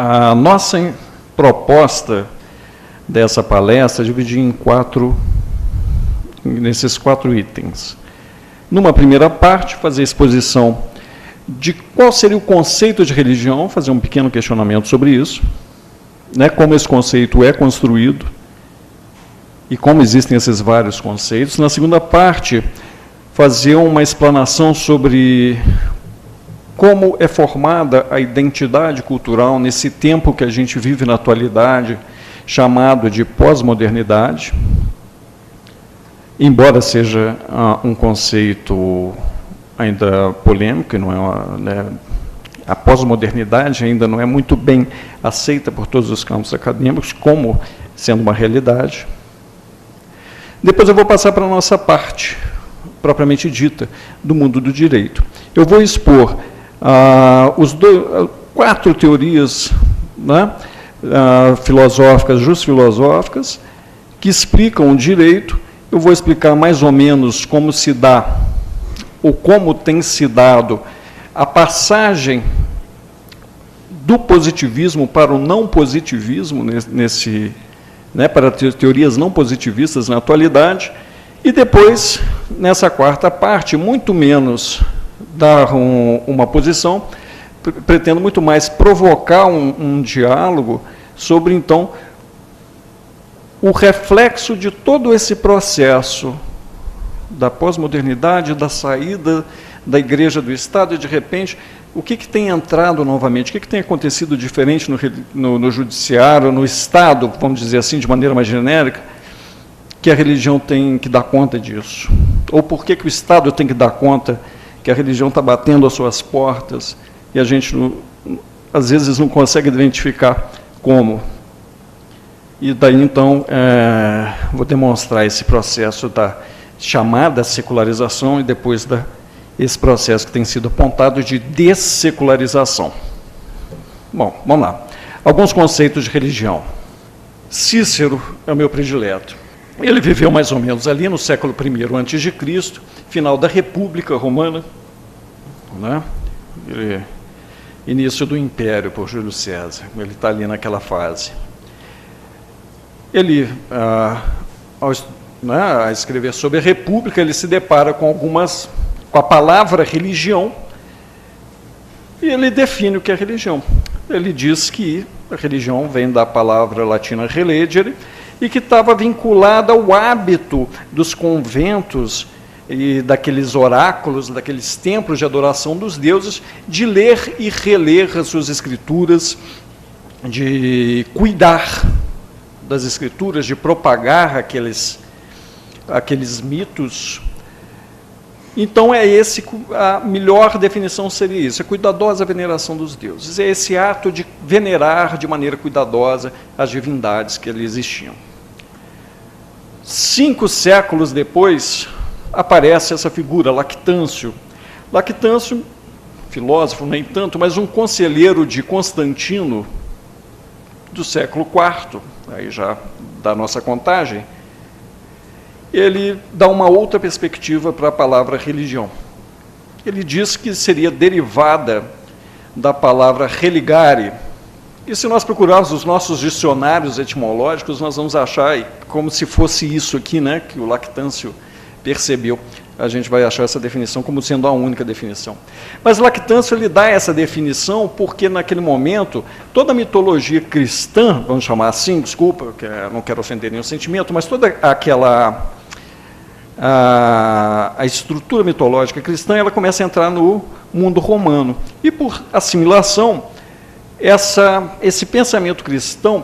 A nossa proposta dessa palestra é dividir nesses 4 itens. Numa primeira parte, fazer a exposição de qual seria o conceito de religião, fazer um pequeno questionamento sobre isso, né, como esse conceito é construído e como existem esses vários conceitos. Na segunda parte, fazer uma explanação sobre como é formada a identidade cultural nesse tempo que a gente vive na atualidade, chamado de pós-modernidade, embora seja um conceito ainda polêmico, não é né, a pós-modernidade ainda não é muito bem aceita por todos os campos acadêmicos, como sendo uma realidade. Depois eu vou passar para a nossa parte, propriamente dita, do mundo do direito. Eu vou expor 4 teorias, né, filosóficas, jusfilosóficas, que explicam o direito. Eu vou explicar mais ou menos como se dá, ou como tem se dado, a passagem do positivismo para o não positivismo, né, para teorias não positivistas na atualidade, e depois, nessa quarta parte, muito menos dar uma posição, pretendo muito mais provocar um diálogo sobre, então, o reflexo de todo esse processo da pós-modernidade, da saída da Igreja do Estado, e, de repente, o que tem entrado novamente, o que tem acontecido diferente no judiciário, no Estado, vamos dizer assim, de maneira mais genérica, que a religião tem que dar conta disso? Ou por que o Estado tem que dar conta que a religião está batendo às suas portas e a gente, às vezes, não consegue identificar como? E daí, então, vou demonstrar esse processo da chamada secularização e depois esse processo que tem sido apontado de dessecularização. Bom, vamos lá. Alguns conceitos de religião. Cícero é o meu predileto. Ele viveu mais ou menos ali no século I a.C., final da República Romana, né? Início do Império por Júlio César. Ele está ali naquela fase. Ele, a escrever sobre a República, ele se depara com a palavra religião, e ele define o que é religião. Ele diz que a religião vem da palavra latina religere, e que estava vinculada ao hábito dos conventos e daqueles oráculos, daqueles templos de adoração dos deuses, de ler e reler as suas escrituras, de cuidar das escrituras, de propagar aqueles mitos. Então, a melhor definição seria isso, a cuidadosa veneração dos deuses. É esse ato de venerar de maneira cuidadosa as divindades que ali existiam. 5 séculos depois, aparece essa figura, Lactâncio. Lactâncio, filósofo, nem tanto, mas um conselheiro de Constantino, do século IV, aí já da nossa contagem, ele dá uma outra perspectiva para a palavra religião. Ele diz que seria derivada da palavra religare. E se nós procurarmos os nossos dicionários etimológicos, nós vamos achar como se fosse isso aqui, né, que o Lactâncio percebeu. A gente vai achar essa definição como sendo a única definição. Mas Lactâncio ele dá essa definição porque, naquele momento, toda a mitologia cristã, vamos chamar assim, desculpa, porque não quero ofender nenhum sentimento, mas toda aquela a estrutura mitológica cristã, ela começa a entrar no mundo romano. E, por assimilação, esse pensamento cristão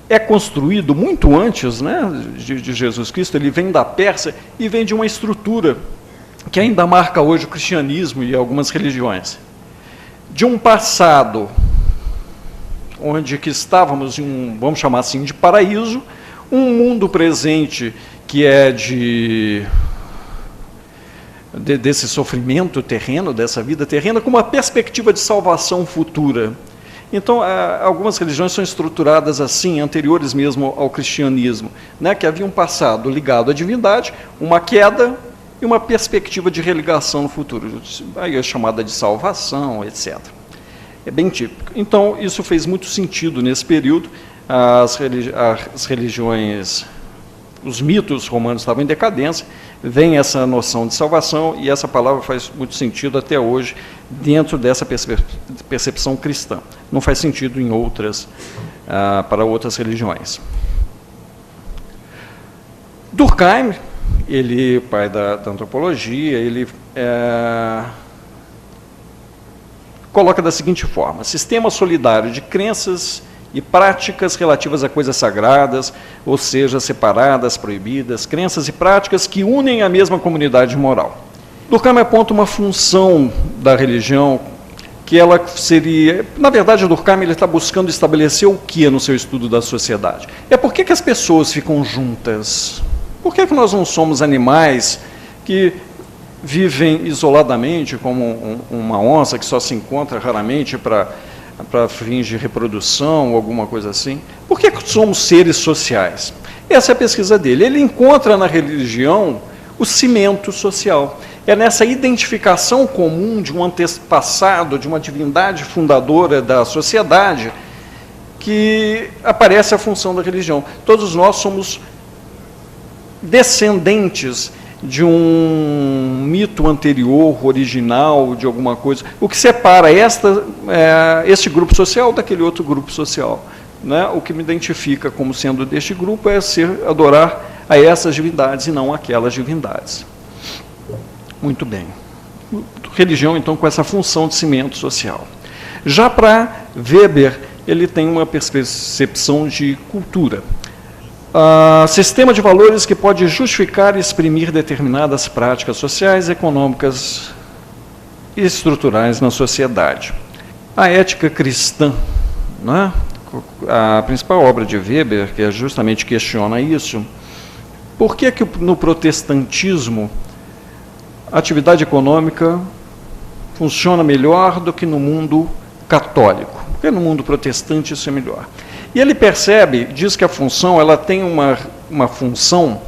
é construído muito antes, né, de Jesus Cristo. Ele vem da Pérsia e vem de uma estrutura que ainda marca hoje o cristianismo e algumas religiões. De um passado onde que estávamos em vamos chamar assim, de paraíso, um mundo presente que é desse sofrimento terreno, dessa vida terrena, com uma perspectiva de salvação futura. Então, algumas religiões são estruturadas assim, anteriores mesmo ao cristianismo, né, que havia um passado ligado à divindade, uma queda e uma perspectiva de religação no futuro, aí é chamada de salvação, etc. É bem típico. Então, isso fez muito sentido nesse período. As religiões, os mitos romanos estavam em decadência, vem essa noção de salvação, e essa palavra faz muito sentido até hoje, dentro dessa percepção cristã. Não faz sentido em outras, para outras religiões. Durkheim, ele, pai da antropologia, ele coloca da seguinte forma: sistema solidário de crenças e práticas relativas a coisas sagradas, ou seja, separadas, proibidas, crenças e práticas que unem a mesma comunidade moral. Durkheim aponta uma função da religião que ela seria... Na verdade, Durkheim ele está buscando estabelecer o que no seu estudo da sociedade? Por que as pessoas ficam juntas? Por que nós não somos animais que vivem isoladamente, como uma onça que só se encontra raramente para fins de reprodução ou alguma coisa assim? Por que somos seres sociais? Essa é a pesquisa dele. Ele encontra na religião o cimento social. É nessa identificação comum de um antepassado, de uma divindade fundadora da sociedade, que aparece a função da religião. Todos nós somos descendentes de um mito anterior, original, de alguma coisa. O que separa este grupo social daquele outro grupo social. Né? O que me identifica como sendo deste grupo é adorar a essas divindades e não aquelas divindades. Muito bem. Religião, então, com essa função de cimento social. Já para Weber, ele tem uma percepção de cultura. Sistema de valores que pode justificar e exprimir determinadas práticas sociais, econômicas e estruturais na sociedade. A ética cristã, né? A principal obra de Weber, que justamente questiona isso, por que no protestantismo a atividade econômica funciona melhor do que no mundo católico? Porque no mundo protestante isso é melhor. E ele percebe, diz que a função ela tem uma função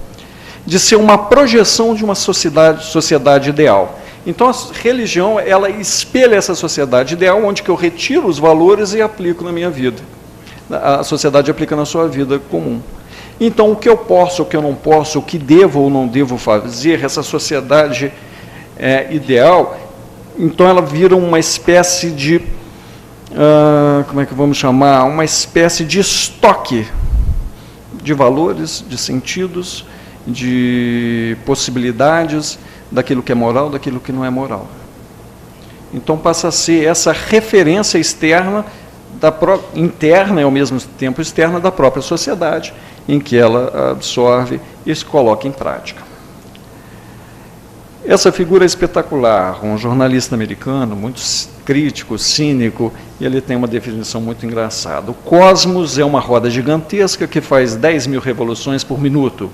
de ser uma projeção de uma sociedade ideal. Então, a religião ela espelha essa sociedade ideal, onde que eu retiro os valores e aplico na minha vida. A sociedade aplica na sua vida comum. Então, o que eu posso, o que eu não posso, o que devo ou não devo fazer, essa sociedade ideal, então ela vira uma espécie de... como é que vamos chamar? Uma espécie de estoque de valores, de sentidos, de possibilidades daquilo que é moral, daquilo que não é moral. Então passa a ser essa referência externa, interna e ao mesmo tempo externa da própria sociedade, em que ela absorve e se coloca em prática. Essa figura é espetacular, um jornalista americano, muito crítico, cínico, e ele tem uma definição muito engraçada. O cosmos é uma roda gigantesca que faz 10.000 revoluções por minuto.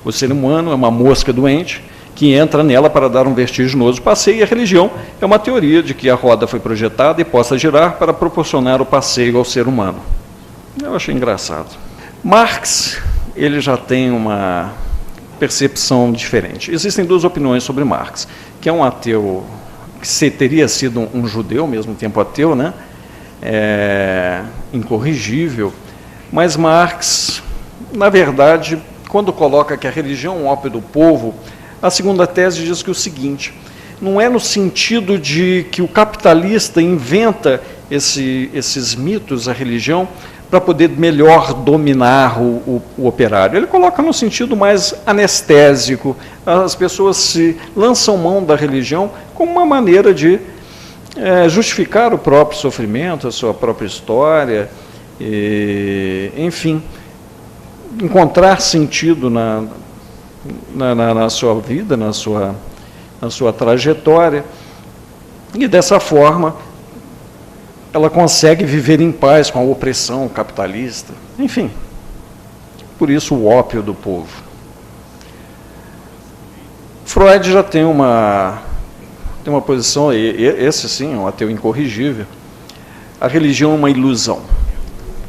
O ser humano é uma mosca doente que entra nela para dar um vertiginoso passeio, e a religião é uma teoria de que a roda foi projetada e possa girar para proporcionar o passeio ao ser humano. Eu achei engraçado. Marx, ele já tem uma percepção diferente. Existem duas opiniões sobre Marx, que é um ateu, que teria sido um judeu, ao mesmo tempo ateu, né? Incorrigível, mas Marx, na verdade, quando coloca que a religião é um ópio do povo, a segunda tese diz que o seguinte: não é no sentido de que o capitalista inventa esses mitos, a religião, para poder melhor dominar o operário. Ele coloca no sentido mais anestésico. As pessoas se lançam mão da religião como uma maneira de justificar o próprio sofrimento, a sua própria história, enfim, encontrar sentido na sua vida, na sua trajetória, e dessa forma ela consegue viver em paz com a opressão capitalista. Enfim, por isso o ópio do povo. Freud já tem uma posição, esse sim, um ateu incorrigível. A religião é uma ilusão.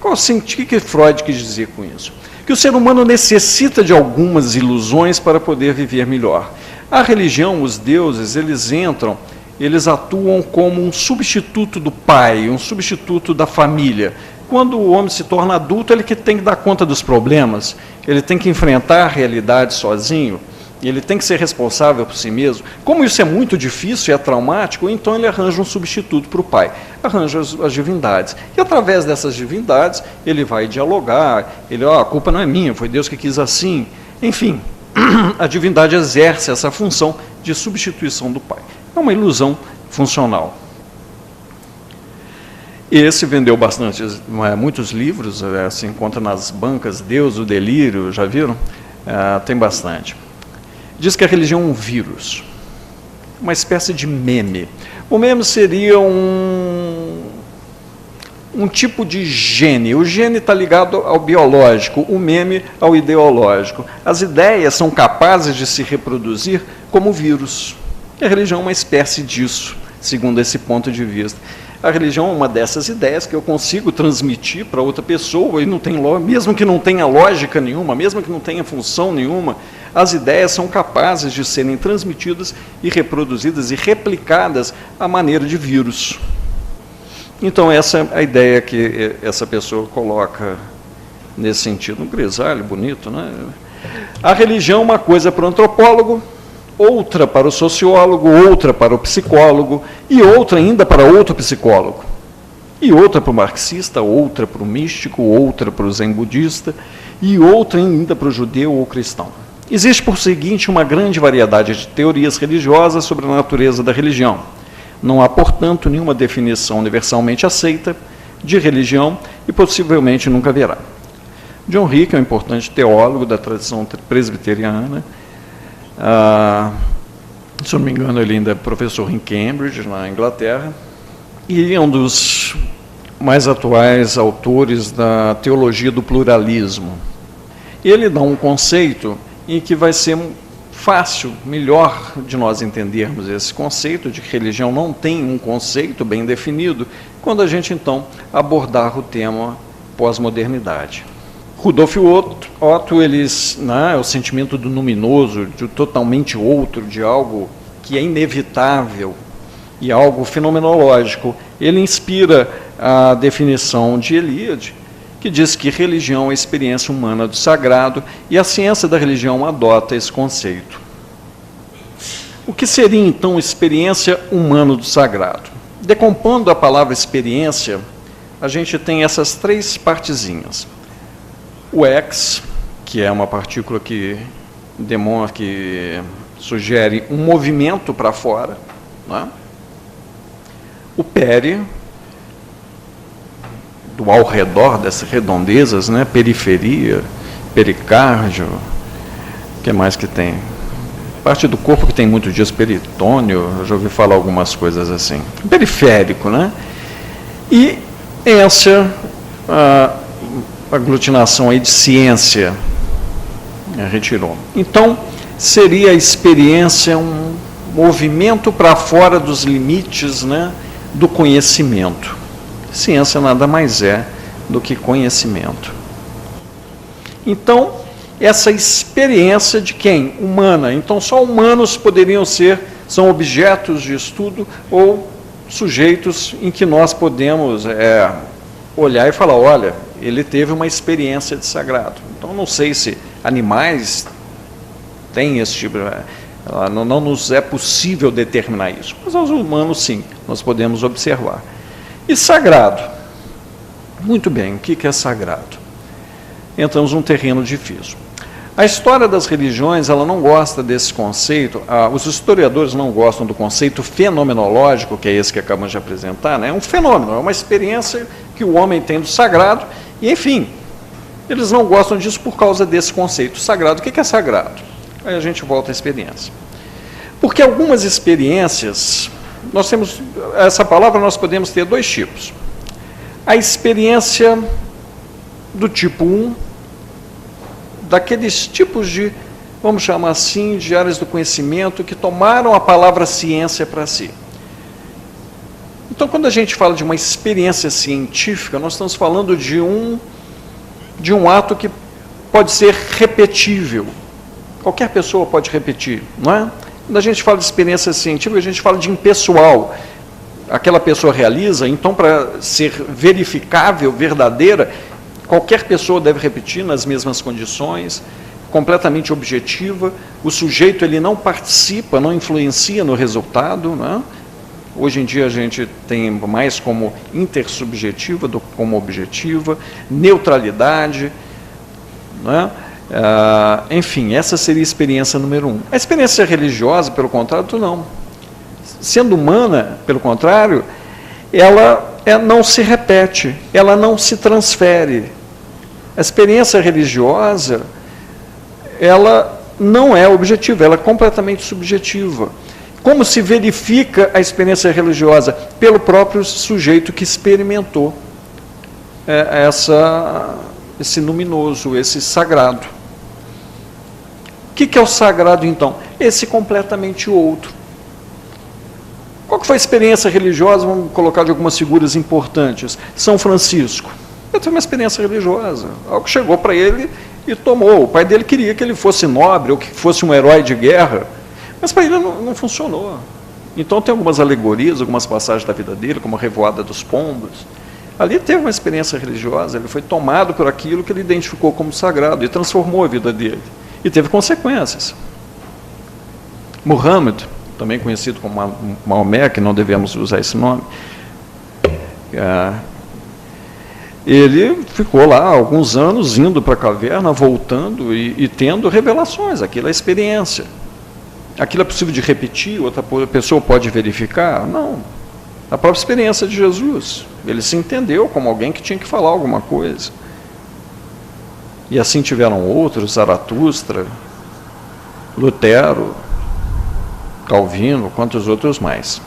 O que Freud quis dizer com isso? Que o ser humano necessita de algumas ilusões para poder viver melhor. A religião, os deuses, eles entram eles atuam como um substituto do pai, um substituto da família. Quando o homem se torna adulto, ele que tem que dar conta dos problemas, ele tem que enfrentar a realidade sozinho, ele tem que ser responsável por si mesmo. Como isso é muito difícil e é traumático, então ele arranja um substituto para o pai, arranja as divindades. E através dessas divindades, ele vai dialogar, a culpa não é minha, foi Deus que quis assim. Enfim, a divindade exerce essa função de substituição do pai. É uma ilusão funcional. Esse vendeu bastante, muitos livros, se encontra nas bancas, Deus, o Delírio, já viram? Tem bastante. Diz que a religião é um vírus, uma espécie de meme. O meme seria um tipo de gene. O gene está ligado ao biológico, o meme ao ideológico. As ideias são capazes de se reproduzir como vírus. E a religião é uma espécie disso, segundo esse ponto de vista. A religião é uma dessas ideias que eu consigo transmitir para outra pessoa, e não tem, mesmo que não tenha lógica nenhuma, mesmo que não tenha função nenhuma, as ideias são capazes de serem transmitidas e reproduzidas e replicadas à maneira de vírus. Então, essa é a ideia que essa pessoa coloca nesse sentido. Um grisalho bonito, né? A religião é uma coisa para o antropólogo, outra para o sociólogo, outra para o psicólogo, e outra ainda para outro psicólogo. E outra para o marxista, outra para o místico, outra para o zen budista, e outra ainda para o judeu ou cristão. Existe, por seguinte, uma grande variedade de teorias religiosas sobre a natureza da religião. Não há, portanto, nenhuma definição universalmente aceita de religião e possivelmente nunca haverá. John Hick é um importante teólogo da tradição presbiteriana. Se não me engano, ele ainda é professor em Cambridge, na Inglaterra, e é um dos mais atuais autores da teologia do pluralismo. Ele dá um conceito em que vai ser fácil, melhor de nós entendermos esse conceito de que religião não tem um conceito bem definido, quando a gente, então, abordar o tema pós-modernidade. Rudolf Otto, é o sentimento do luminoso, de totalmente outro, de algo que é inevitável e algo fenomenológico. Ele inspira a definição de Eliade, que diz que religião é a experiência humana do sagrado, e a ciência da religião adota esse conceito. O que seria, então, experiência humana do sagrado? Decompondo a palavra experiência, a gente tem essas três partezinhas. O ex, que é uma partícula que sugere um movimento para fora, né? O peri, do ao redor dessas redondezas, né? Periferia, pericárdio, o que mais que tem? Parte do corpo que tem muito dias, peritônio, eu já ouvi falar algumas coisas assim. Periférico, né? E essa aglutinação aí de ciência retirou. Então, seria a experiência um movimento para fora dos limites, né, do conhecimento. Ciência nada mais é do que conhecimento. Então, essa experiência de quem? Humana. Então, só humanos poderiam são objetos de estudo ou sujeitos em que nós podemos olhar e falar, olha, ele teve uma experiência de sagrado. Então, não sei se animais têm esse tipo, não nos é possível determinar isso, mas aos humanos, sim, nós podemos observar. E sagrado? Muito bem, o que é sagrado? Entramos num terreno difícil. A história das religiões, ela não gosta desse conceito, os historiadores não gostam do conceito fenomenológico, que é esse que acabamos de apresentar, né? É um fenômeno, é uma experiência que o homem tem do sagrado, e, enfim, eles não gostam disso por causa desse conceito sagrado. O que é sagrado? Aí a gente volta à experiência. Porque algumas experiências, nós temos, essa palavra nós podemos ter dois tipos. A experiência do tipo 1, daqueles tipos de, vamos chamar assim, de áreas do conhecimento que tomaram a palavra ciência para si. Então, quando a gente fala de uma experiência científica, nós estamos falando de um ato que pode ser repetível. Qualquer pessoa pode repetir, não é? Quando a gente fala de experiência científica, a gente fala de impessoal. Aquela pessoa realiza, então, para ser verificável, verdadeira, qualquer pessoa deve repetir nas mesmas condições, completamente objetiva. O sujeito ele não participa, não influencia no resultado, né? Hoje em dia a gente tem mais como intersubjetiva do que como objetiva, neutralidade, né? Enfim, essa seria a experiência número 1. A experiência religiosa, pelo contrário, não. Sendo humana, pelo contrário, ela não se repete, ela não se transfere. A experiência religiosa, ela não é objetiva, ela é completamente subjetiva. Como se verifica a experiência religiosa? Pelo próprio sujeito que experimentou esse luminoso, esse sagrado. O que é o sagrado, então? Esse completamente outro. Qual que foi a experiência religiosa? Vamos colocar de algumas figuras importantes. São Francisco. Ele teve uma experiência religiosa. Algo chegou para ele e tomou. O pai dele queria que ele fosse nobre ou que fosse um herói de guerra, mas para ele não funcionou. Então tem algumas alegorias, algumas passagens da vida dele, como a Revoada dos Pombos. Ali teve uma experiência religiosa, ele foi tomado por aquilo que ele identificou como sagrado e transformou a vida dele. E teve consequências. Muhammad, também conhecido como Maomé, que não devemos usar esse nome, ele ficou lá alguns anos indo para a caverna, voltando e tendo revelações, aquilo é experiência. Aquilo é possível de repetir, outra pessoa pode verificar? Não. A própria experiência de Jesus. Ele se entendeu como alguém que tinha que falar alguma coisa. E assim tiveram outros, Zaratustra, Lutero, Calvino, quantos outros mais.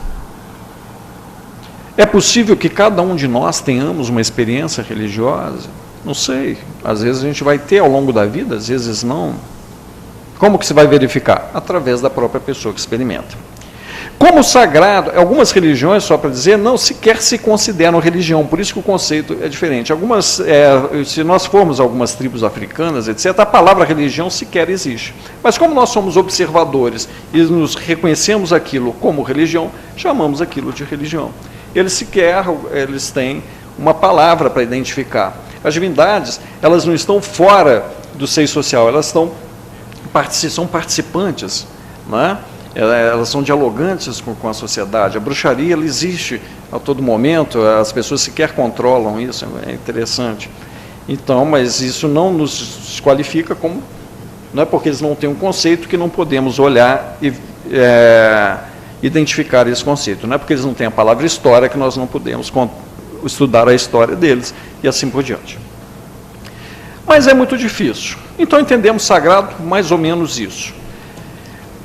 É possível que cada um de nós tenhamos uma experiência religiosa? Não sei. Às vezes a gente vai ter ao longo da vida, às vezes não. Como que se vai verificar? Através da própria pessoa que experimenta. Como sagrado, algumas religiões, só para dizer, não sequer se consideram religião, por isso que o conceito é diferente. Se nós formos a algumas tribos africanas, etc., a palavra religião sequer existe. Mas como nós somos observadores e nos reconhecemos aquilo como religião, chamamos aquilo de religião. Eles têm uma palavra para identificar. As divindades, elas não estão fora do seio social, elas são participantes, não é? Elas são dialogantes com a sociedade. A bruxaria ela existe a todo momento, as pessoas sequer controlam isso, é interessante. Então, mas isso não nos desqualifica como, não é porque eles não têm um conceito que não podemos olhar e identificar esse conceito. Não é porque eles não têm a palavra história que nós não podemos estudar a história deles e assim por diante. Mas é muito difícil. Então entendemos sagrado mais ou menos isso.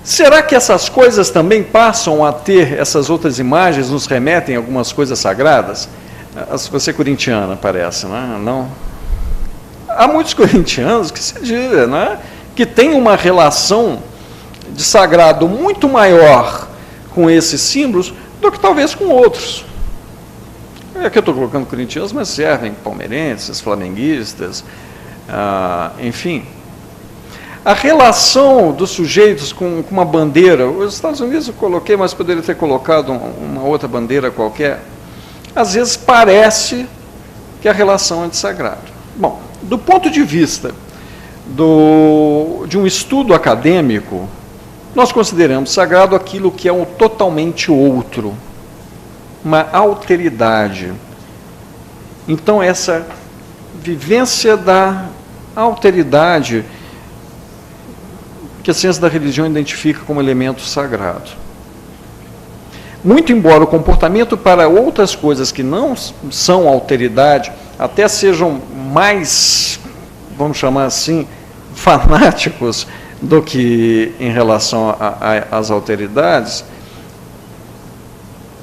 Será que essas coisas também passam a ter, essas outras imagens nos remetem a algumas coisas sagradas? Você é corintiana, parece, né? Não? Há muitos corintianos que se dizem, né? Que têm uma relação de sagrado muito maior com esses símbolos do que talvez com outros. Aqui eu estou colocando corintianos, mas servem palmeirenses, flamenguistas, enfim. A relação dos sujeitos com uma bandeira, os Estados Unidos eu coloquei, mas poderia ter colocado uma outra bandeira qualquer, às vezes parece que a relação é de sagrado. Bom, do ponto de vista de um estudo acadêmico, nós consideramos sagrado aquilo que é um totalmente outro, uma alteridade. Então, essa vivência da alteridade que a ciência da religião identifica como elemento sagrado. Muito embora o comportamento para outras coisas que não são alteridade, até sejam mais, vamos chamar assim, fanáticos do que em relação às alteridades,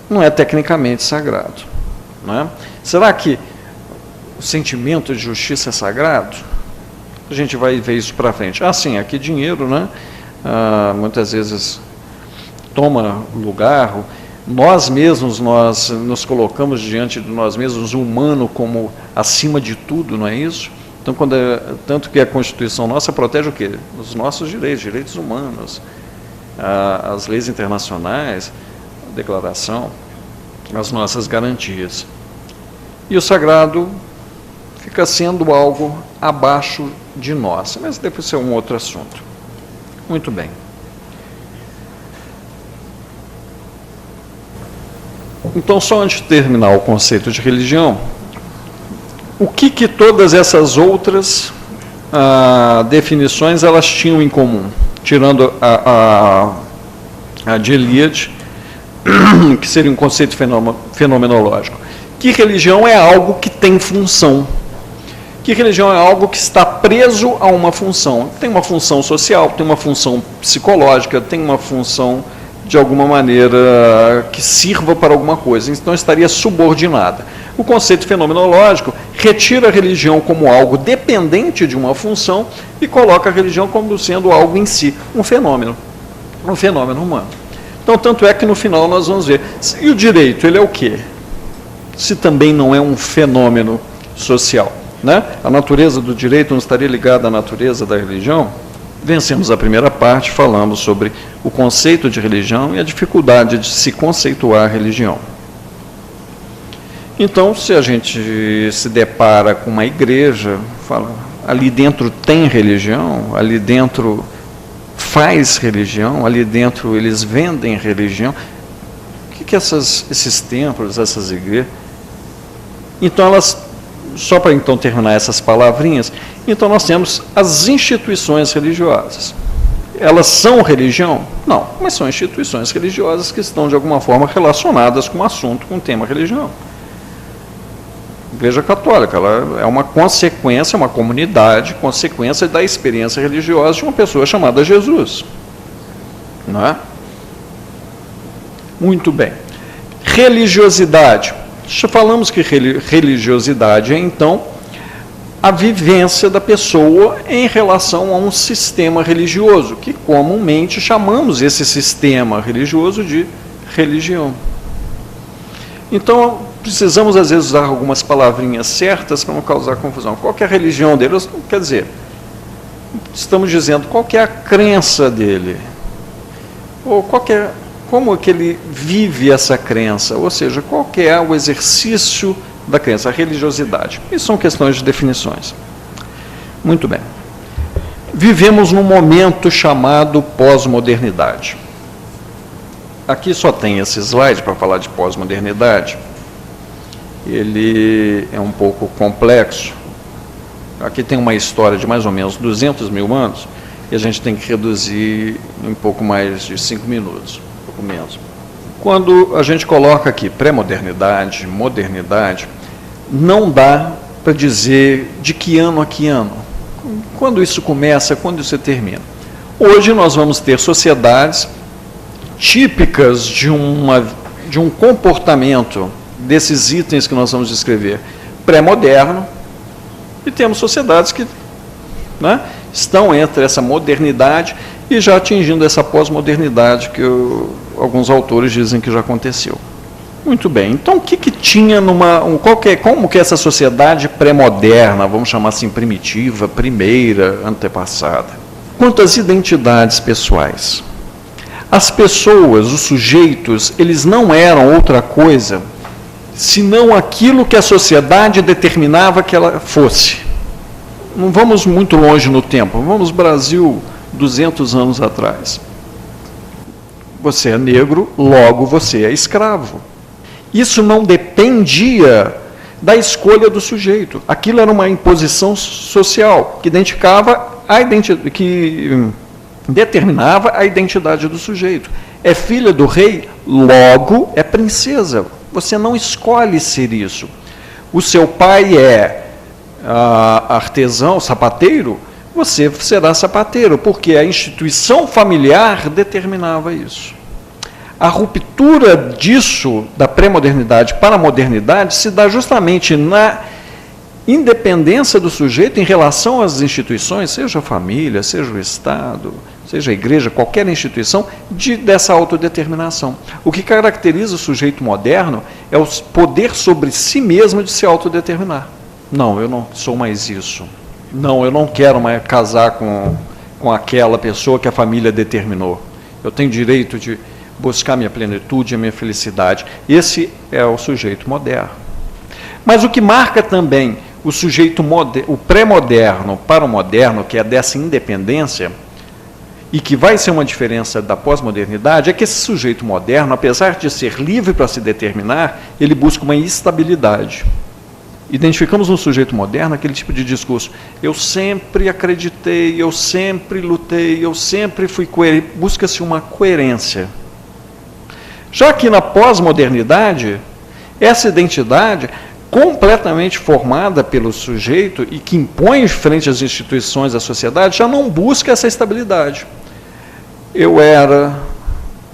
não é tecnicamente sagrado. Não é? Será que o sentimento de justiça é sagrado? A gente vai ver isso para frente. Sim, aqui dinheiro, né? Muitas vezes toma lugar. Nós mesmos, nós nos colocamos diante de nós mesmos, o humano como acima de tudo, não é isso? Então, tanto que a Constituição nossa protege o quê? Os nossos direitos humanos. as leis internacionais, a declaração, as nossas garantias. E o sagrado fica sendo algo abaixo de nós, mas depois é um outro assunto. Muito bem. Então, só antes de terminar o conceito de religião, o que todas essas outras definições elas tinham em comum? Tirando a de Eliade, que seria um conceito fenomenológico. Que religião é algo que tem função. Que religião é algo que está preso a uma função. Tem uma função social, tem uma função psicológica, tem uma função, de alguma maneira, que sirva para alguma coisa. Então, estaria subordinada. O conceito fenomenológico retira a religião como algo dependente de uma função e coloca a religião como sendo algo em si, um fenômeno humano. Então, tanto é que no final nós vamos ver. E o direito, ele é o quê? Se também não é um fenômeno social, né? A natureza do direito não estaria ligada à natureza da religião? Vencemos a primeira parte, falamos sobre o conceito de religião e a dificuldade de se conceituar a religião. Então, se a gente se depara com uma igreja, fala, ali dentro tem religião, ali dentro faz religião, ali dentro eles vendem religião, o que esses templos, essas igrejas? Então, só para então terminar essas palavrinhas, então nós temos as instituições religiosas. Elas são religião? Não, mas são instituições religiosas que estão de alguma forma relacionadas com o assunto, com o tema religião. A Igreja Católica, ela é uma consequência, uma comunidade, consequência da experiência religiosa de uma pessoa chamada Jesus. Não é? Muito bem. Religiosidade. Já falamos que religiosidade é, então, a vivência da pessoa em relação a um sistema religioso, que comumente chamamos esse sistema religioso de religião. Então, precisamos, às vezes, usar algumas palavrinhas certas para não causar confusão. Qual que é a religião dele? Quer dizer, estamos dizendo qual que é a crença dele, ou como é que ele vive essa crença, ou seja, qual que é o exercício da crença, a religiosidade. Isso são questões de definições. Muito bem. Vivemos num momento chamado pós-modernidade. Aqui só tem esse slide para falar de pós-modernidade. Ele é um pouco complexo. Aqui tem uma história de mais ou menos 200 mil anos e a gente tem que reduzir em pouco mais de 5 minutos, um pouco menos. Quando a gente coloca aqui pré-modernidade, modernidade, não dá para dizer de que ano a que ano. Quando isso começa, quando isso termina. Hoje nós vamos ter sociedades típicas de um comportamento desses itens que nós vamos descrever pré-moderno, e temos sociedades que, né, estão entre essa modernidade e já atingindo essa pós-modernidade que alguns autores dizem que já aconteceu. Muito bem, então o que tinha como que essa sociedade pré-moderna, vamos chamar assim, primitiva, primeira, antepassada? Quantas identidades pessoais? As pessoas, os sujeitos, eles não eram outra coisa senão aquilo que a sociedade determinava que ela fosse. Não vamos muito longe no tempo, vamos Brasil 200 anos atrás. Você é negro, logo você é escravo. Isso não dependia da escolha do sujeito. Aquilo era uma imposição social que determinava a identidade do sujeito. É filha do rei, logo é princesa. Você não escolhe ser isso. O seu pai é artesão, sapateiro, você será sapateiro, porque a instituição familiar determinava isso. A ruptura disso, da pré-modernidade para a modernidade, se dá justamente na independência do sujeito em relação às instituições, seja a família, seja o Estado, seja a igreja, qualquer instituição, dessa autodeterminação. O que caracteriza o sujeito moderno é o poder sobre si mesmo de se autodeterminar. Não, eu não sou mais isso. Não, eu não quero mais casar com aquela pessoa que a família determinou. eu tenho direito de buscar minha plenitude, a minha felicidade. Esse é o sujeito moderno. Mas o que marca também o sujeito o pré-moderno para o moderno, que é dessa independência, e que vai ser uma diferença da pós-modernidade, é que esse sujeito moderno, apesar de ser livre para se determinar, ele busca uma estabilidade. Identificamos no sujeito moderno aquele tipo de discurso: eu sempre acreditei, eu sempre lutei, eu sempre fui coerente. Busca-se uma coerência. Já que na pós-modernidade, essa identidade completamente formada pelo sujeito e que impõe frente às instituições da sociedade, já não busca essa estabilidade. Eu era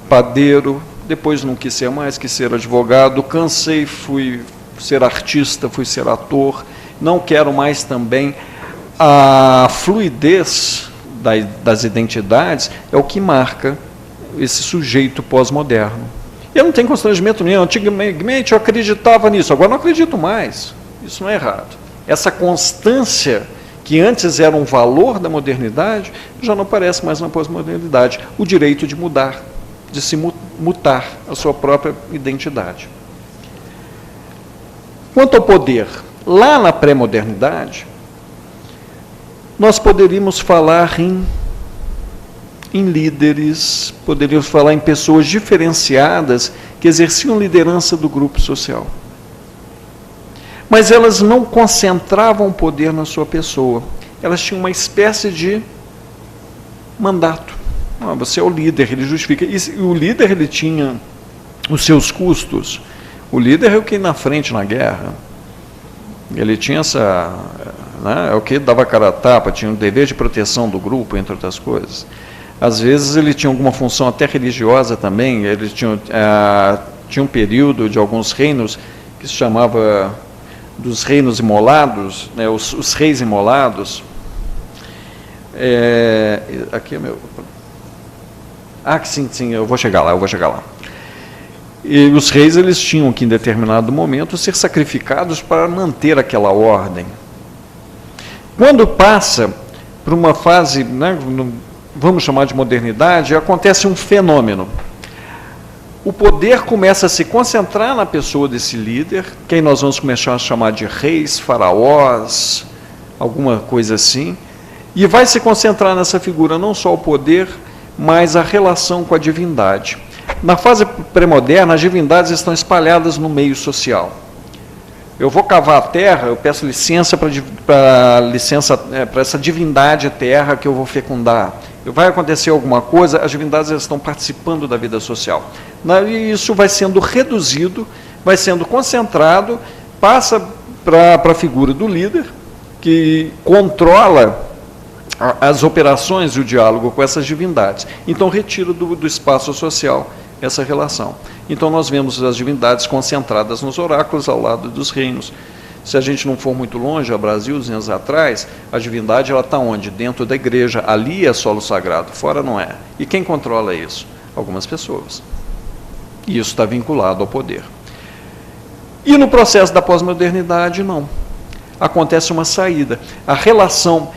padeiro, depois não quis ser mais, quis ser advogado, cansei, fui ser artista, fui ser ator, não quero mais também. A fluidez das identidades é o que marca esse sujeito pós-moderno. Eu não tenho constrangimento nenhum. Antigamente eu acreditava nisso, agora não acredito mais. Isso não é errado. Essa constância, que antes era um valor da modernidade, já não aparece mais na pós-modernidade. O direito de mudar, de se mutar a sua própria identidade. Quanto ao poder, lá na pré-modernidade, nós poderíamos falar em líderes, poderíamos falar em pessoas diferenciadas que exerciam liderança do grupo social. Mas elas não concentravam o poder na sua pessoa. Elas tinham uma espécie de mandato. Você é o líder, ele justifica. E o líder, ele tinha os seus custos. O líder é o que ia na frente na guerra. Ele tinha essa... é o que dava cara a tapa, tinha um dever de proteção do grupo, entre outras coisas. Às vezes ele tinha alguma função até religiosa também. Ele tinha um período de alguns reinos que se chamava dos reinos imolados, né, os reis imolados. Aqui é meu... sim, eu vou chegar lá. E os reis, eles tinham que, em determinado momento, ser sacrificados para manter aquela ordem. Quando passa por uma fase, né, vamos chamar de modernidade, acontece um fenômeno. O poder começa a se concentrar na pessoa desse líder, que aí nós vamos começar a chamar de reis, faraós, alguma coisa assim, e vai se concentrar nessa figura não só o poder, mas a relação com a divindade. Na fase pré-moderna, as divindades estão espalhadas no meio social. Eu vou cavar a terra, eu peço licença para essa divindade terra que eu vou fecundar. Vai acontecer alguma coisa, as divindades estão participando da vida social. E isso vai sendo reduzido, vai sendo concentrado, passa para a figura do líder, que controla as operações e o diálogo com essas divindades. Então, retira do espaço social essa relação. Então, nós vemos as divindades concentradas nos oráculos ao lado dos reinos. Se a gente não for muito longe, a Brasil, 200 anos atrás, a divindade está onde? Dentro da igreja. Ali é solo sagrado, fora não é. E quem controla isso? Algumas pessoas. E isso está vinculado ao poder. E no processo da pós-modernidade, não. Acontece uma saída. A relação,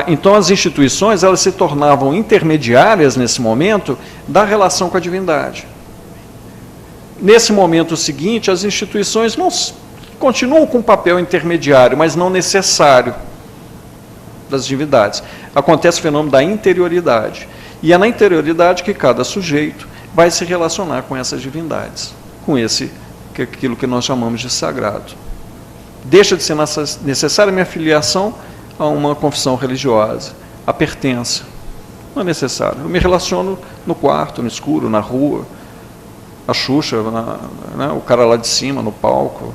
então as instituições, elas se tornavam intermediárias nesse momento da relação com a divindade. Nesse momento seguinte, as instituições não continuam com um papel intermediário, mas não necessário das divindades. Acontece o fenômeno da interioridade. E é na interioridade que cada sujeito vai se relacionar com essas divindades, com aquilo que nós chamamos de sagrado. Deixa de ser necessária a minha filiação a uma confissão religiosa, a pertença. Não é necessário. Eu me relaciono no quarto, no escuro, na rua, a Xuxa, o cara lá de cima, no palco.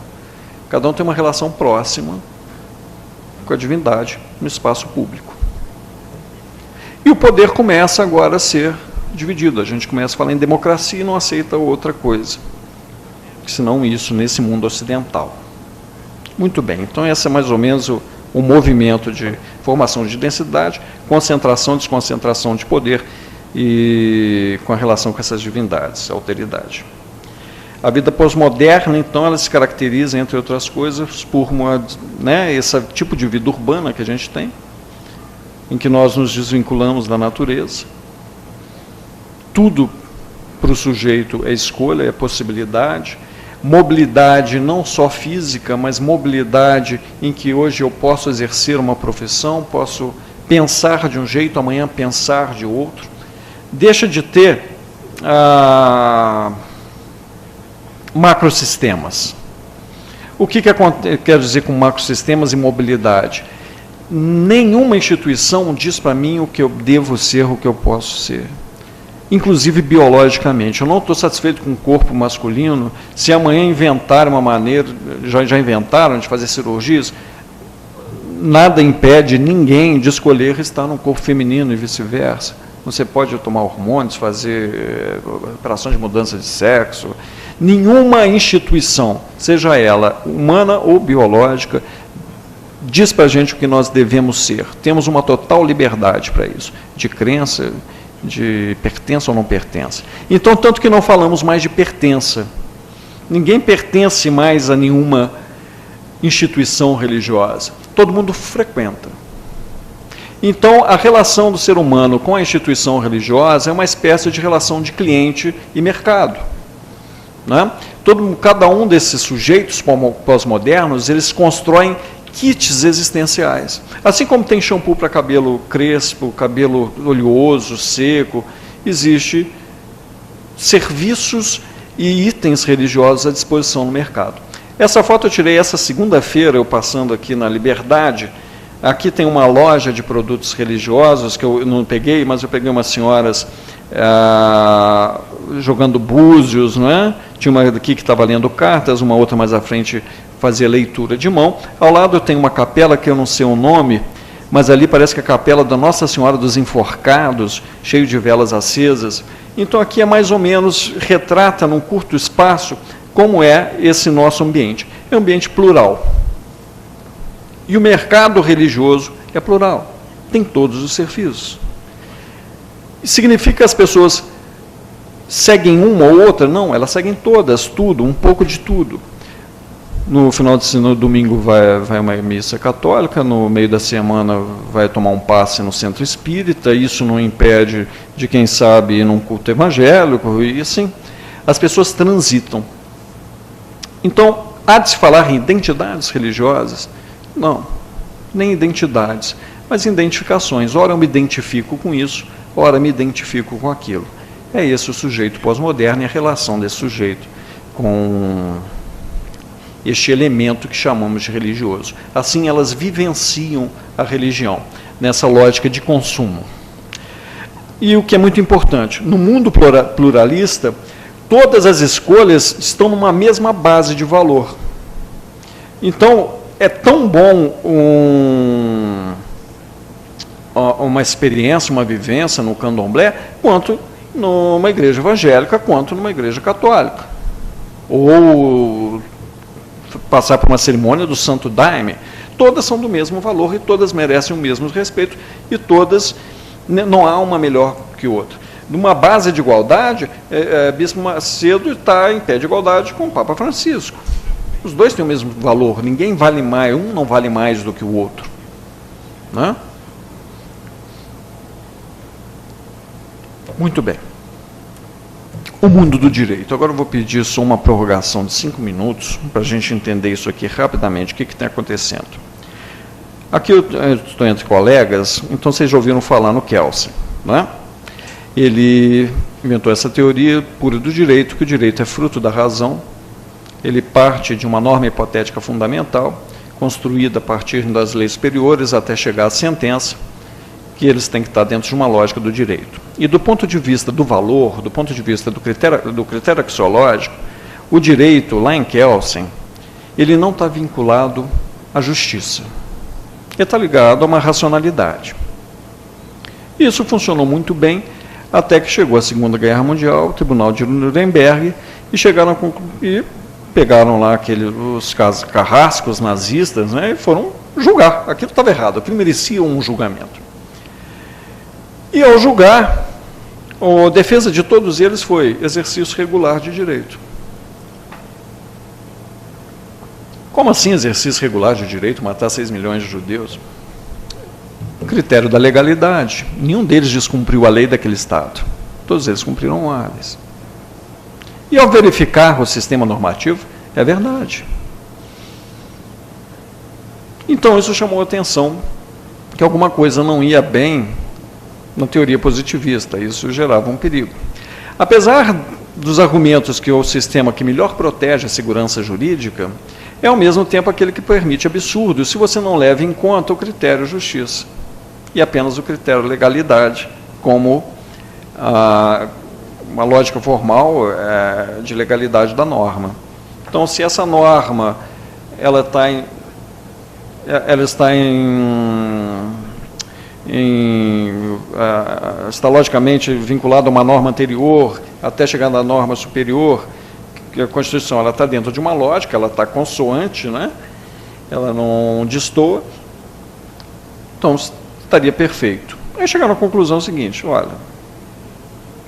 Cada um tem uma relação próxima com a divindade no espaço público. E o poder começa agora a ser dividido. A gente começa a falar em democracia e não aceita outra coisa, senão isso nesse mundo ocidental. Muito bem, então esse é mais ou menos o movimento de formação de densidade, concentração, desconcentração de poder e com a relação com essas divindades, a alteridade. A vida pós-moderna, então, ela se caracteriza, entre outras coisas, por esse tipo de vida urbana que a gente tem, em que nós nos desvinculamos da natureza, tudo para o sujeito é escolha, é possibilidade. Mobilidade não só física, mas mobilidade em que hoje eu posso exercer uma profissão, posso pensar de um jeito, amanhã pensar de outro. Deixa de ter macrosistemas. O que quer dizer com macrosistemas e mobilidade? Nenhuma instituição diz para mim o que eu devo ser, o que eu posso ser. Inclusive biologicamente. Eu não estou satisfeito com o corpo masculino. Se amanhã inventarem uma maneira, já inventaram de fazer cirurgias, nada impede ninguém de escolher estar num corpo feminino e vice-versa. Você pode tomar hormônios, fazer operações de mudança de sexo. Nenhuma instituição, seja ela humana ou biológica, diz para a gente o que nós devemos ser. Temos uma total liberdade para isso, de crença, de pertença ou não pertença. Então, tanto que não falamos mais de pertença. Ninguém pertence mais a nenhuma instituição religiosa. Todo mundo frequenta. Então, a relação do ser humano com a instituição religiosa é uma espécie de relação de cliente e mercado. Né? Cada um desses sujeitos pós-modernos, eles constroem kits existenciais. Assim como tem shampoo para cabelo crespo, cabelo oleoso, seco, existe serviços e itens religiosos à disposição no mercado. Essa foto eu tirei essa segunda-feira, eu passando aqui na Liberdade. Aqui tem uma loja de produtos religiosos, que eu não peguei, mas eu peguei umas senhoras jogando búzios, não é? Tinha uma aqui que estava lendo cartas, uma outra mais à frente fazia leitura de mão. Ao lado tem uma capela que eu não sei o nome, mas ali parece que é a capela da Nossa Senhora dos Enforcados, cheio de velas acesas. Então aqui é mais ou menos, retrata num curto espaço como é esse nosso ambiente. É um ambiente plural. E o mercado religioso é plural, tem todos os serviços. Significa que as pessoas seguem uma ou outra? Não, elas seguem todas, tudo, um pouco de tudo. No final no domingo vai uma missa católica, no meio da semana vai tomar um passe no centro espírita, isso não impede de, quem sabe, ir num culto evangélico, e assim, as pessoas transitam. Então, há de se falar em identidades religiosas? Não, nem identidades, mas identificações. Ora eu me identifico com isso, ora me identifico com aquilo. É esse o sujeito pós-moderno e a relação desse sujeito com este elemento que chamamos de religioso. Assim elas vivenciam a religião, nessa lógica de consumo. E o que é muito importante, no mundo pluralista, todas as escolhas estão numa mesma base de valor. Então, é tão bom uma experiência, uma vivência no candomblé, quanto numa igreja evangélica, quanto numa igreja católica. Ou passar por uma cerimônia do Santo Daime. Todas são do mesmo valor e todas merecem o mesmo respeito e todas, não há uma melhor que outra. Numa base de igualdade, Bispo Macedo está em pé de igualdade com o Papa Francisco. Os dois têm o mesmo valor, ninguém vale mais, um não vale mais do que o outro. Né? Muito bem. O mundo do direito. Agora eu vou pedir só uma prorrogação de 5 minutos, para a gente entender isso aqui rapidamente, o que está acontecendo. Aqui eu estou entre colegas, então vocês já ouviram falar no Kelsen. Né? Ele inventou essa teoria pura do direito, que o direito é fruto da razão. Ele parte de uma norma hipotética fundamental, construída a partir das leis superiores até chegar à sentença, que eles têm que estar dentro de uma lógica do direito. E do ponto de vista do valor, do ponto de vista do critério axiológico, o direito, lá em Kelsen, ele não está vinculado à justiça. Ele está ligado a uma racionalidade. Isso funcionou muito bem, até que chegou a Segunda Guerra Mundial, o Tribunal de Nuremberg, e pegaram lá os carrascos nazistas, né, e foram julgar. Aquilo estava errado, aquilo merecia um julgamento. E ao julgar, a defesa de todos eles foi exercício regular de direito. Como assim exercício regular de direito, matar 6 milhões de judeus? Critério da legalidade. Nenhum deles descumpriu a lei daquele Estado. todos eles cumpriram ordens. E ao verificar o sistema normativo, é verdade. Então isso chamou a atenção que alguma coisa não ia bem na teoria positivista, isso gerava um perigo. Apesar dos argumentos que o sistema que melhor protege a segurança jurídica é ao mesmo tempo aquele que permite absurdos se você não leva em conta o critério justiça e apenas o critério legalidade como uma lógica formal de legalidade da norma. Então, se essa norma ela está logicamente vinculada a uma norma anterior até chegar na norma superior, que a Constituição ela está dentro de uma lógica, ela está consoante, né? Ela não destoa, então estaria perfeito. Aí chegaram à conclusão seguinte, olha,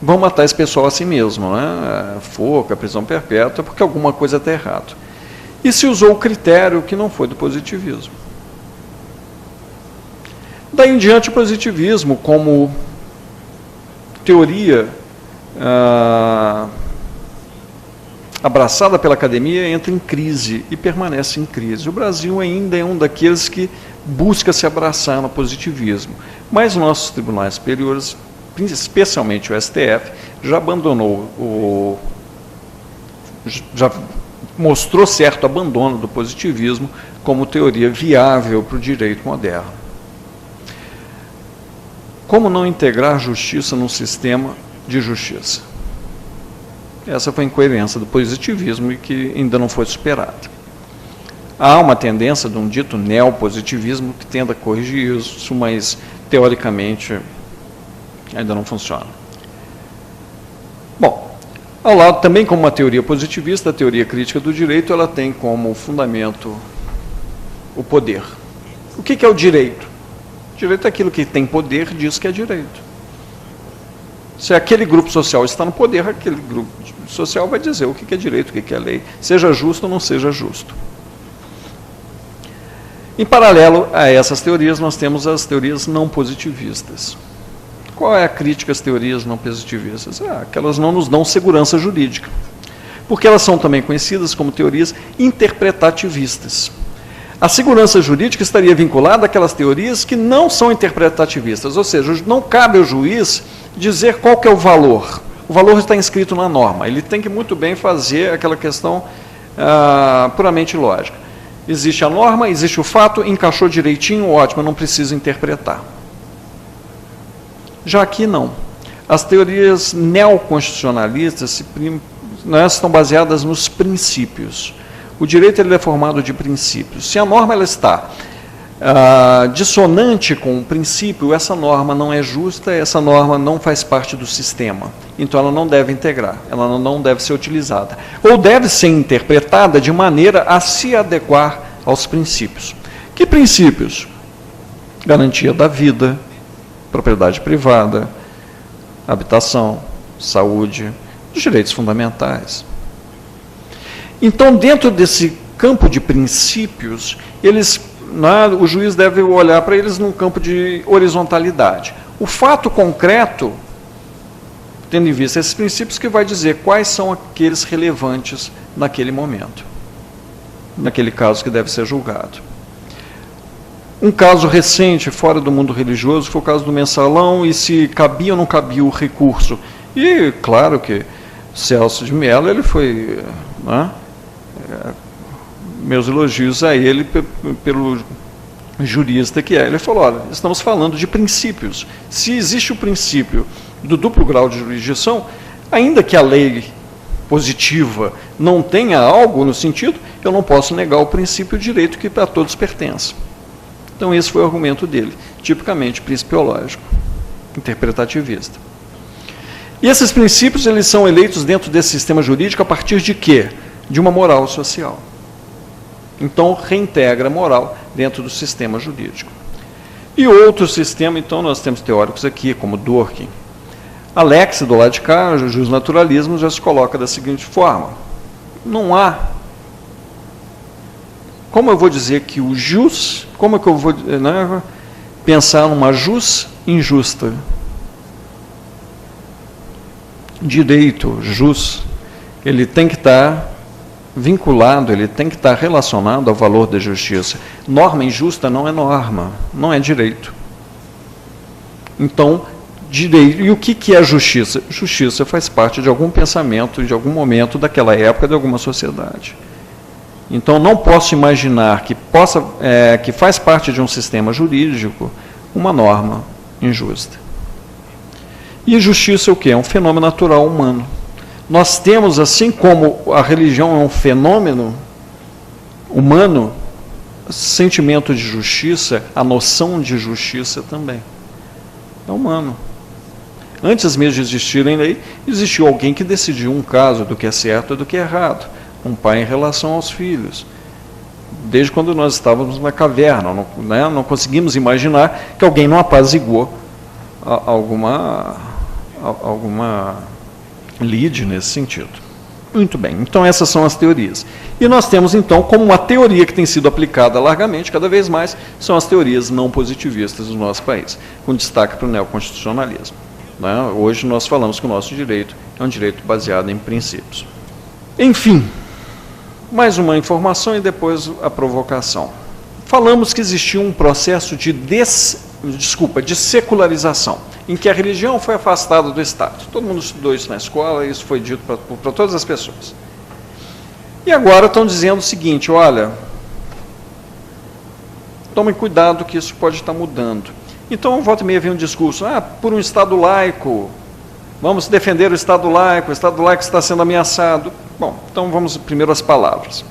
vão matar esse pessoal a si mesmo, né? Forca, prisão perpétua, porque alguma coisa está errada. E se usou o critério que não foi do positivismo. Daí em diante, o positivismo, como teoria abraçada pela academia, entra em crise e permanece em crise. O Brasil ainda é um daqueles que busca se abraçar no positivismo, mas nossos tribunais superiores, especialmente o STF, já abandonou já mostrou certo abandono do positivismo como teoria viável para o direito moderno. Como não integrar justiça num sistema de justiça? Essa foi a incoerência do positivismo e que ainda não foi superada. Há uma tendência de um dito neopositivismo que tenta corrigir isso, mas teoricamente ainda não funciona. Bom, ao lado também como uma teoria positivista, a teoria crítica do direito, ela tem como fundamento o poder. O que é o direito? O direito é aquilo que tem poder, diz que é direito. Se aquele grupo social está no poder, aquele grupo social vai dizer o que é direito, o que é lei, seja justo ou não seja justo. Em paralelo a essas teorias, nós temos as teorias não positivistas. Qual é a crítica às teorias não positivistas? Que elas não nos dão segurança jurídica, porque elas são também conhecidas como teorias interpretativistas. A segurança jurídica estaria vinculada àquelas teorias que não são interpretativistas, ou seja, não cabe ao juiz dizer qual que é o valor. O valor está inscrito na norma, ele tem que muito bem fazer aquela questão puramente lógica. Existe a norma, existe o fato, encaixou direitinho, ótimo, não precisa interpretar. Já aqui não. As teorias neoconstitucionalistas estão baseadas nos princípios. O direito ele é formado de princípios. Se a norma ela está dissonante com o princípio, essa norma não é justa, essa norma não faz parte do sistema. Então ela não deve integrar, ela não deve ser utilizada. Ou deve ser interpretada de maneira a se adequar aos princípios. Que princípios? Garantia da vida, propriedade privada, habitação, saúde, os direitos fundamentais. Então, dentro desse campo de princípios, o juiz deve olhar para eles num campo de horizontalidade. O fato concreto, tendo em vista esses princípios, que vai dizer quais são aqueles relevantes naquele momento, naquele caso que deve ser julgado. Um caso recente, fora do mundo religioso, foi o caso do mensalão e se cabia ou não cabia o recurso. E, claro que Celso de Mello, ele foi... meus elogios a ele pelo jurista que é. Ele falou, olha, estamos falando de princípios. Se existe o princípio do duplo grau de jurisdição, ainda que a lei positiva não tenha algo no sentido, eu não posso negar o princípio de direito que a todos pertence. Então, esse foi o argumento dele, tipicamente principiológico, interpretativista. E esses princípios, eles são eleitos dentro desse sistema jurídico a partir de quê? De uma moral social. Então, reintegra a moral dentro do sistema jurídico. E outro sistema, então, nós temos teóricos aqui, como Durkheim. Alex, do lado de cá, o justnaturalismo, já se coloca da seguinte forma. Não há... Como eu vou dizer que o jus... Como é que eu vou pensar numa jus injusta? direito, jus, ele tem que estar vinculado, ele tem que estar relacionado ao valor da justiça. Norma injusta não é norma, não é direito. Então, direito. E o que é justiça? Justiça faz parte de algum pensamento, de algum momento daquela época, de alguma sociedade. Então, não posso imaginar que faz parte de um sistema jurídico uma norma injusta. E justiça é o quê? É um fenômeno natural humano. Nós temos, assim como a religião é um fenômeno humano, sentimento de justiça, a noção de justiça também. É humano. Antes mesmo de existirem lei, existiu alguém que decidiu um caso do que é certo e do que é errado. Um pai em relação aos filhos. Desde quando nós estávamos na caverna, não conseguimos imaginar que alguém não apaziguou alguma lide nesse sentido. Muito bem, então essas são as teorias. E nós temos, então, como uma teoria que tem sido aplicada largamente, cada vez mais, são as teorias não positivistas do nosso país, com destaque para o neoconstitucionalismo. Hoje nós falamos que o nosso direito é um direito baseado em princípios. Enfim, mais uma informação e depois a provocação. Falamos que existia um processo de secularização, em que a religião foi afastada do Estado. Todo mundo estudou isso na escola, isso foi dito para todas as pessoas. E agora estão dizendo o seguinte, olha, tomem cuidado que isso pode estar mudando. Então, volta e meia vem um discurso, por um Estado laico, vamos defender o Estado laico está sendo ameaçado. Bom, então vamos primeiro às palavras.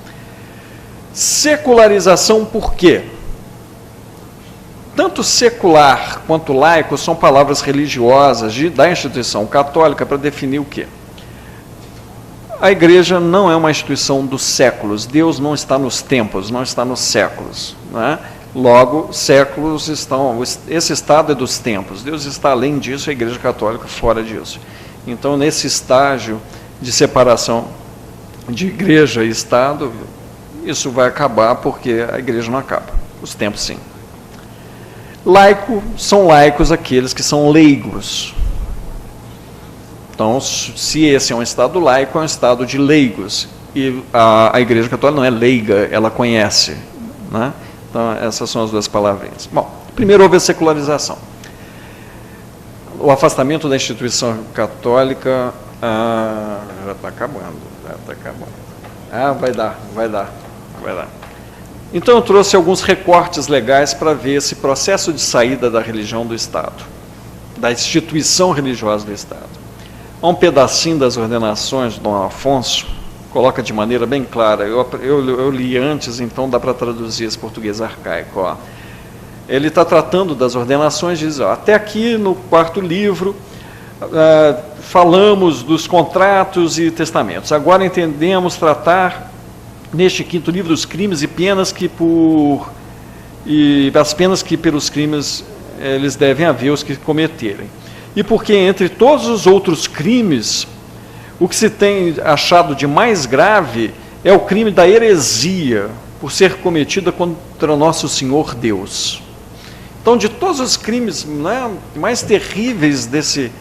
Secularização por quê? Tanto secular quanto laico são palavras religiosas da instituição católica para definir o quê? A igreja não é uma instituição dos séculos, Deus não está nos tempos, não está nos séculos. Logo, séculos esse estado é dos tempos, Deus está além disso, a igreja católica fora disso. Então, nesse estágio de separação de igreja e Estado, isso vai acabar porque a igreja não acaba, os tempos sim. Laico, são laicos aqueles que são leigos. Então, se esse é um Estado laico, é um Estado de leigos. E a Igreja Católica não é leiga, ela conhece. Então, essas são as duas palavrinhas. Bom, primeiro houve a secularização. O afastamento da instituição católica já está acabando. Vai dar. Então, eu trouxe alguns recortes legais para ver esse processo de saída da religião do Estado, da instituição religiosa do Estado. Há um pedacinho das ordenações de Dom Afonso, coloca de maneira bem clara, eu li antes, então dá para traduzir esse português arcaico. Ele está tratando das ordenações, diz, até aqui no quarto livro, falamos dos contratos e testamentos, agora entendemos tratar neste quinto livro dos crimes e penas as penas que pelos crimes eles devem haver os que cometerem. E porque entre todos os outros crimes, o que se tem achado de mais grave é o crime da heresia, por ser cometida contra nosso Senhor Deus. Então, de todos os crimes mais terríveis desse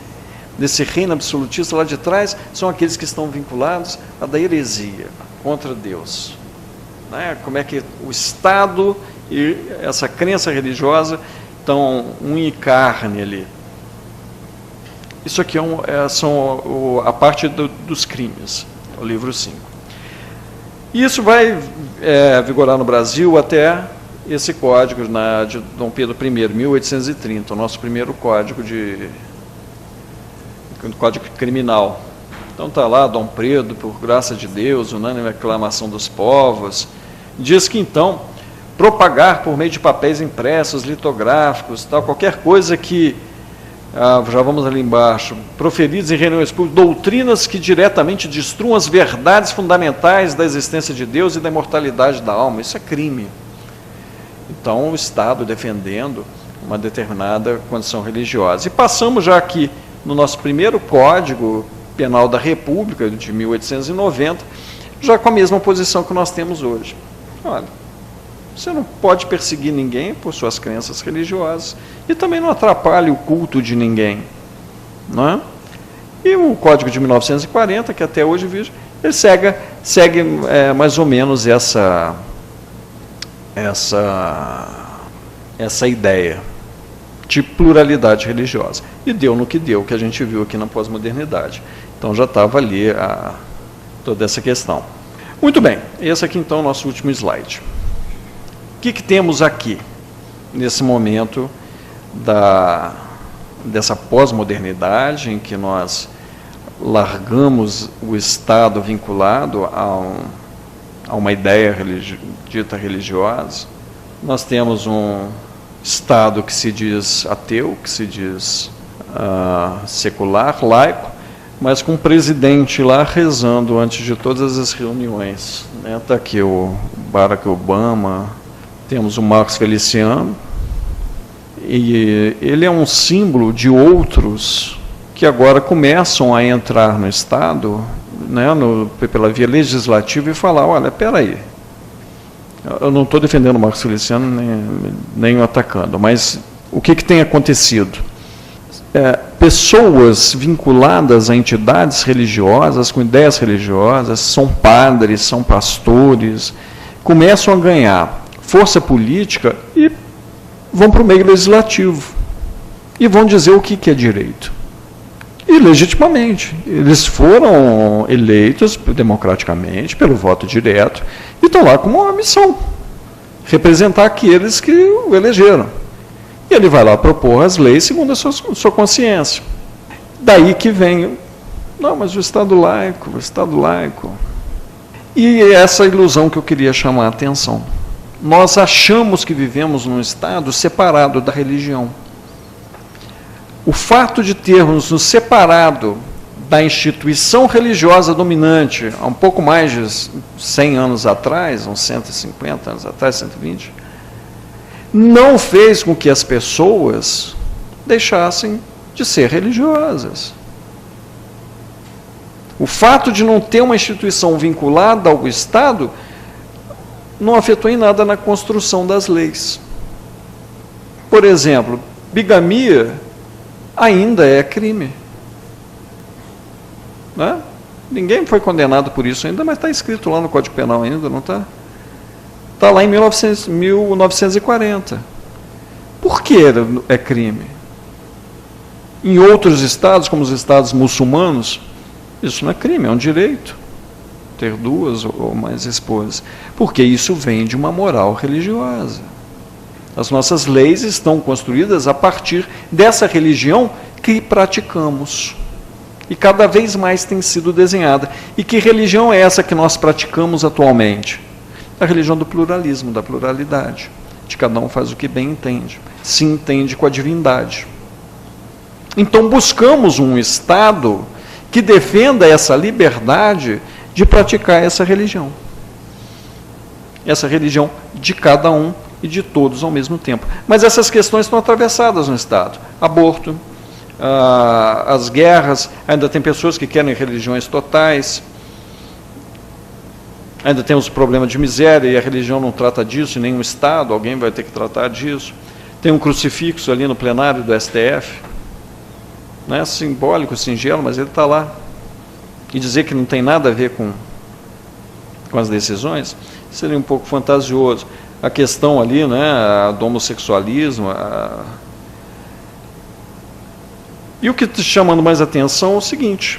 reino absolutista lá de trás, são aqueles que estão vinculados à da heresia contra Deus. Como é que o Estado e essa crença religiosa estão unha e carne ali. Isso aqui são a parte dos crimes, o livro 5. E isso vai vigorar no Brasil até esse código de Dom Pedro I, 1830, o nosso primeiro código criminal. Então está lá, Dom Pedro, por graça de Deus, unânime aclamação dos povos, diz que então, propagar por meio de papéis impressos, litográficos, qualquer coisa que, já vamos ali embaixo, proferidos em reuniões públicas, doutrinas que diretamente destruam as verdades fundamentais da existência de Deus e da imortalidade da alma, isso é crime. Então, o Estado defendendo uma determinada condição religiosa. E passamos já aqui no nosso primeiro Código Penal da República, de 1890, já com a mesma posição que nós temos hoje. Olha, você não pode perseguir ninguém por suas crenças religiosas e também não atrapalhe o culto de ninguém. Não é? E o Código de 1940, que até hoje vige, ele segue mais ou menos essa ideia de pluralidade religiosa. E deu no que deu, que a gente viu aqui na pós-modernidade. Então já estava ali toda essa questão. Muito bem, esse aqui então é o nosso último slide. O que temos aqui, nesse momento dessa pós-modernidade, em que nós largamos o Estado vinculado a uma ideia dita religiosa? Nós temos um Estado que se diz ateu, que se diz secular, laico, mas com um presidente lá rezando antes de todas as reuniões. Está aqui o Barack Obama, temos o Marcos Feliciano, e ele é um símbolo de outros que agora começam a entrar no Estado, né, pela via legislativa, e falar, olha, espera aí, eu não estou defendendo o Marcos Feliciano, nem o atacando, mas o que tem acontecido? Pessoas vinculadas a entidades religiosas, com ideias religiosas, são padres, são pastores, começam a ganhar força política e vão para o meio legislativo e vão dizer o que é direito. E legitimamente. Eles foram eleitos democraticamente, pelo voto direto, e estão lá com uma missão: representar aqueles que o elegeram. E ele vai lá propor as leis segundo a sua consciência. Daí que vem, não, mas o Estado laico, o Estado laico. E essa ilusão que eu queria chamar a atenção. Nós achamos que vivemos num Estado separado da religião. O fato de termos nos separado da instituição religiosa dominante há um pouco mais de 100 anos atrás, uns 150 anos atrás, 120, não fez com que as pessoas deixassem de ser religiosas. O fato de não ter uma instituição vinculada ao Estado não afetou em nada na construção das leis. Por exemplo, bigamia ainda é crime. Né? Ninguém foi condenado por isso ainda, mas está escrito lá no Código Penal ainda, não está? Está lá em 1940. Por que é crime? Em outros estados, como os estados muçulmanos, isso não é crime, é um direito. Ter duas ou mais esposas. Porque isso vem de uma moral religiosa. As nossas leis estão construídas a partir dessa religião que praticamos. E cada vez mais tem sido desenhada. E que religião é essa que nós praticamos atualmente? A religião do pluralismo, da pluralidade. De cada um faz o que bem entende. Se entende com a divindade. Então buscamos um Estado que defenda essa liberdade de praticar essa religião. Essa religião de cada um e de todos ao mesmo tempo. Mas essas questões estão atravessadas no Estado. Aborto, as guerras, ainda tem pessoas que querem religiões totais, ainda temos o problema de miséria e a religião não trata disso em nenhum Estado, alguém vai ter que tratar disso. Tem um crucifixo ali no plenário do STF, né, simbólico, singelo, mas ele está lá. E dizer que não tem nada a ver com as decisões seria um pouco fantasioso. A questão ali, né, do homossexualismo. E o que está chamando mais atenção é o seguinte: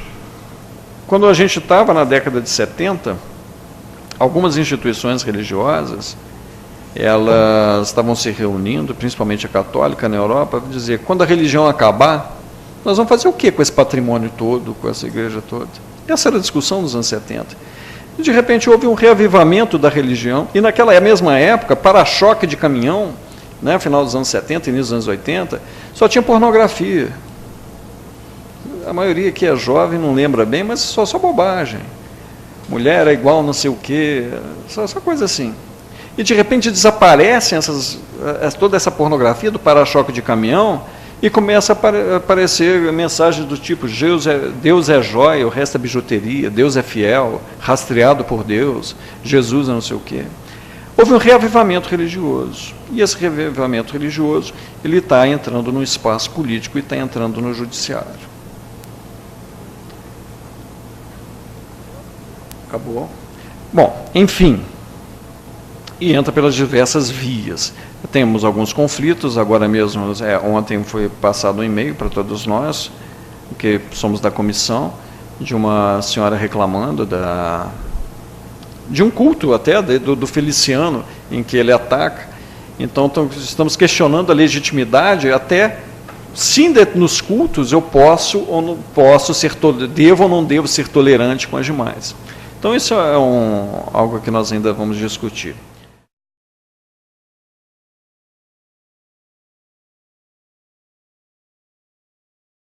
quando a gente estava na década de 70, algumas instituições religiosas, elas estavam se reunindo, principalmente a católica na Europa, para dizer, quando a religião acabar, nós vamos fazer o quê com esse patrimônio todo, com essa igreja toda? Essa era a discussão dos anos 70. E, de repente, houve um reavivamento da religião, e naquela mesma época, para-choque de caminhão, né, final dos anos 70, início dos anos 80, só tinha pornografia. A maioria que é jovem não lembra bem, mas só bobagem. Mulher é igual não sei o quê, só coisa assim. E, de repente, desaparecem toda essa pornografia do para-choque de caminhão, e começa a aparecer mensagens do tipo, Deus é jóia, o resto é bijuteria, Deus é fiel, rastreado por Deus, Jesus é não sei o quê. Houve um reavivamento religioso. E esse reavivamento religioso, ele está entrando no espaço político e está entrando no judiciário. Acabou. Bom, enfim, e entra pelas diversas vias. Temos alguns conflitos, agora mesmo, ontem foi passado um e-mail para todos nós, que somos da comissão, de uma senhora reclamando de um culto até, do Feliciano, em que ele ataca. Então, estamos questionando a legitimidade, até se nos cultos eu posso ou não posso devo ou não devo ser tolerante com as demais. Então, isso é algo que nós ainda vamos discutir.